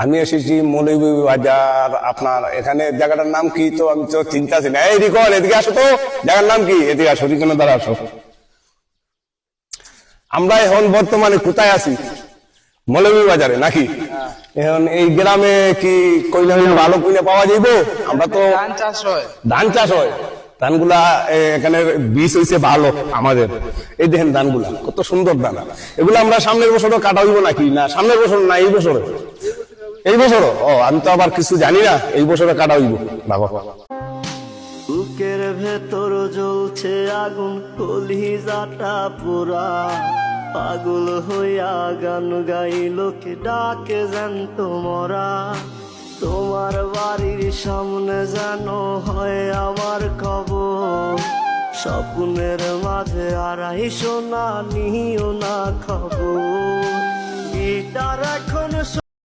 আমি এসেছি মৌলভীবাজার। আপনার এখানে জায়গাটার নাম কি? তো আমি তো চিন্তা আছি না। এই রিকল, এদিকে আসো তো। জায়গার নাম কি? এদিকে আসো, রিকনের দ্বারা আসো। আমরা এখন বর্তমানে কোথায় আছি? মৌলভীবাজারে নাকি? এখন এই গ্রামে কি কইলা ভালো কইলা পাওয়া যাইব? আমরা তো ধান চাষ হয়। ধান চাষ হয়। ধানগুলা এখানে বীজ হয়েছে ভালো আমাদের। এই দেখেন ধানগুলা কত সুন্দর ধান। এগুলো আমরা সামনের বছরও কাটা হইব নাকি? না সামনের বছর না, এই বছরে। এই বছর? ও, আমি তো আবার কিছু জানি না। এই বছরে কাটা হইব বাবা। বুকের ভেতর জ্বলছে আগুন, কলিজাটা পোড়া। পাগল হইয়া গান গাই, লোকে ডাকে জ্যান্ত মরা। তোমার বাড়ির সামনে যেন হয় আমার কবর। স্বপ্নের মাঝে আড়াই সোনা, নিও না খবর। গিটার এখন